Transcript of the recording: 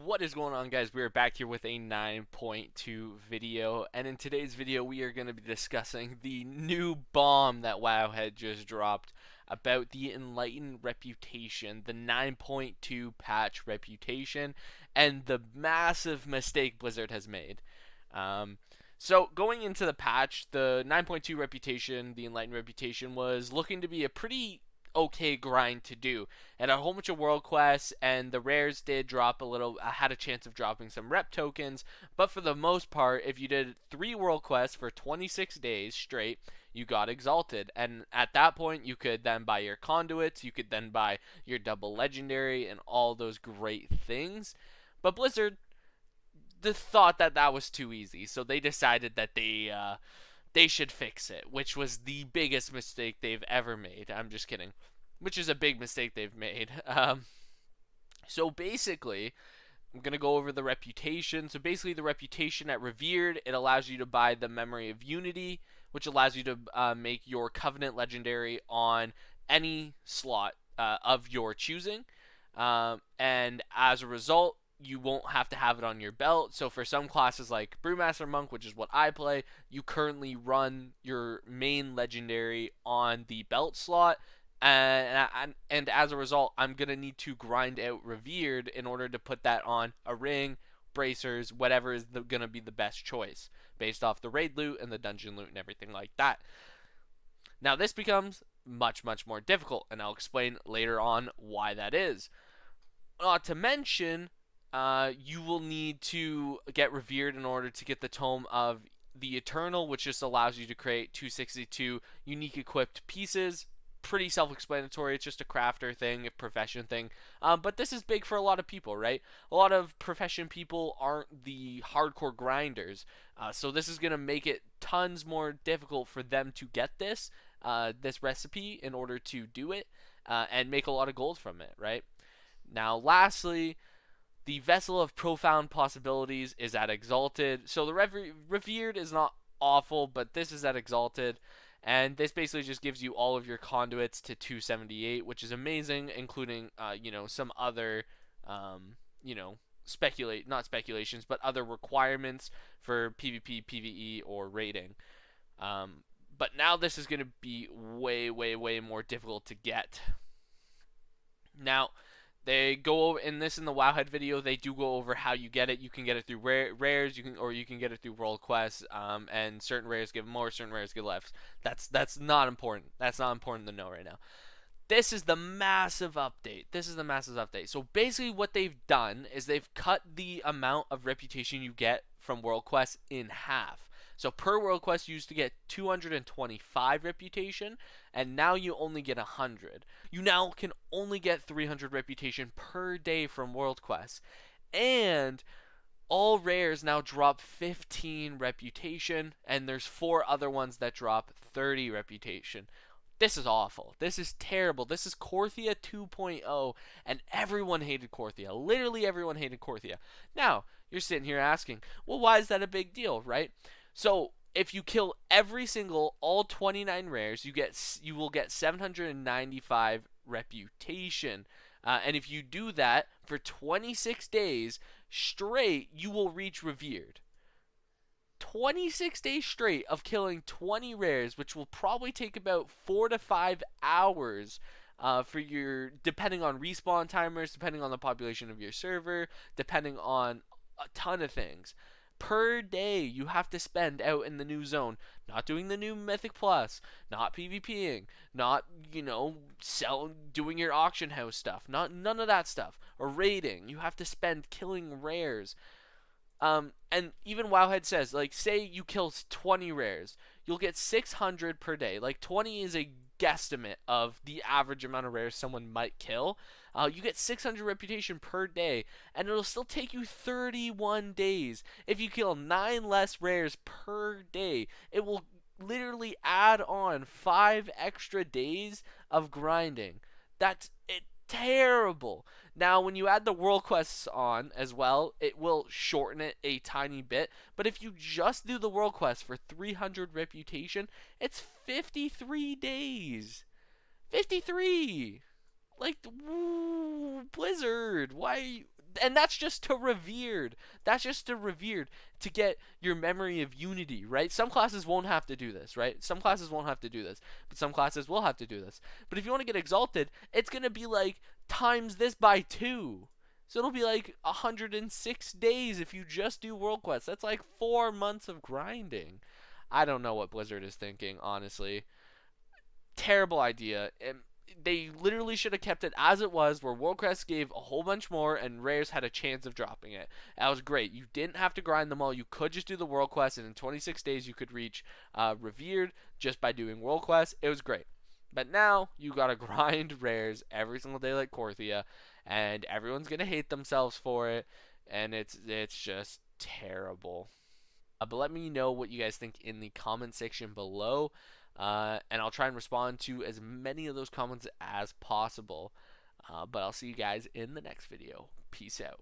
What is going on, guys? We are back here with a 9.2 video, and in today's video we are going to be discussing the new bomb that WoW had just dropped about the Enlightened reputation, the 9.2 patch reputation, and the massive mistake Blizzard has made. So going into the patch, the 9.2 reputation, the Enlightened reputation, was looking to be a pretty okay grind to do, and a whole bunch of world quests, and the rares did drop a little, had a chance of dropping some rep tokens, but for the most part, if you did 3 world quests for 26 days straight, you got exalted, and at that point you could then buy your conduits, you could then buy your double legendary and all those great things. But Blizzard thought that that was too easy, so they decided that they should fix it, which was the biggest mistake they've ever made. I'm just kidding. Which is a big mistake they've made. So basically, I'm going to go over the reputation. So basically, the reputation at Revered, it allows you to buy the Memory of Unity, which allows you to make your Covenant Legendary on any slot of your choosing. And as a result, you won't have to have it on your belt. So for some classes like Brewmaster Monk, which is what I play, you currently run your main legendary on the belt slot. And as a result, I'm going to need to grind out Revered in order to put that on a ring, bracers, whatever is going to be the best choice based off the raid loot and the dungeon loot and everything like that. Now this becomes much more difficult, and I'll explain later on why that is. Not to mention, you will need to get Revered in order to get the Tome of the Eternal, which just allows you to create 262 unique equipped pieces. Pretty self-explanatory. It's just a crafter thing, a profession thing. But this is big for a lot of people, right? A lot of profession people aren't the hardcore grinders. So this is going to make it tons more difficult for them to get this recipe in order to do it and make a lot of gold from it, right? Now, lastly, the Vessel of Profound Possibilities is at Exalted. So the Revered is not awful, but this is at Exalted. And this basically just gives you all of your conduits to 278, which is amazing, including, some other, not speculations, but other requirements for PvP, PvE, or raiding. But now this is going to be way more difficult to get. Now, they go over in the Wowhead video. They do go over how you get it. You can get it through rares, you can get it through world quests, and certain rares give more, certain rares give less. That's not important. That's not important to know right now. This is the massive update. So basically, what they've done is they've cut the amount of reputation you get from world quests in half. So per world quest, you used to get 225 reputation, and now you only get 100. You now can only get 300 reputation per day from world quests. And all rares now drop 15 reputation, and there's 4 other ones that drop 30 reputation. This is awful. This is terrible. This is Korthia 2.0, and everyone hated Korthia. Literally everyone hated Korthia. Now, you're sitting here asking, well, why is that a big deal, right? So, if you kill all 29 rares, you will get 795 reputation. And if you do that for 26 days straight, you will reach Revered. 26 days straight of killing 20 rares, which will probably take about 4 to 5 hours depending on respawn timers, depending on the population of your server, depending on a ton of things. Per day you have to spend out in the new zone, not doing the new Mythic Plus, not PvPing, not, doing your auction house stuff, none of that stuff, or raiding. You have to spend killing rares. And even Wowhead says, say you kill 20 rares, you'll get 600 per day. 20 is a guesstimate of the average amount of rares someone might kill. You get 600 reputation per day, and it'll still take you 31 days. If you kill 9 less rares per day, it will literally add on 5 extra days of grinding. That's terrible. Now, when you add the world quests on as well, it will shorten it a tiny bit. But if you just do the world quest for 300 reputation, it's 53 days. 53! Woo, Blizzard, why And that's just to revered. That's just to revered to get your memory of unity, right? Some classes won't have to do this, right? Some classes won't have to do this, but some classes will have to do this. But if you want to get exalted, it's gonna be like times this by 2. So it'll be like 106 days if you just do world quests. That's like 4 months of grinding. I don't know what Blizzard is thinking, honestly. Terrible idea. And they literally should have kept it as it was, where World Quest gave a whole bunch more and Rares had a chance of dropping it. That was great. You didn't have to grind them all. You could just do the World Quest, and in 26 days you could reach Revered just by doing World Quest. It was great. But now you gotta grind Rares every single day like Korthia, and everyone's gonna hate themselves for it, and it's just terrible. But let me know what you guys think in the comment section below. And I'll try and respond to as many of those comments as possible. But I'll see you guys in the next video. Peace out.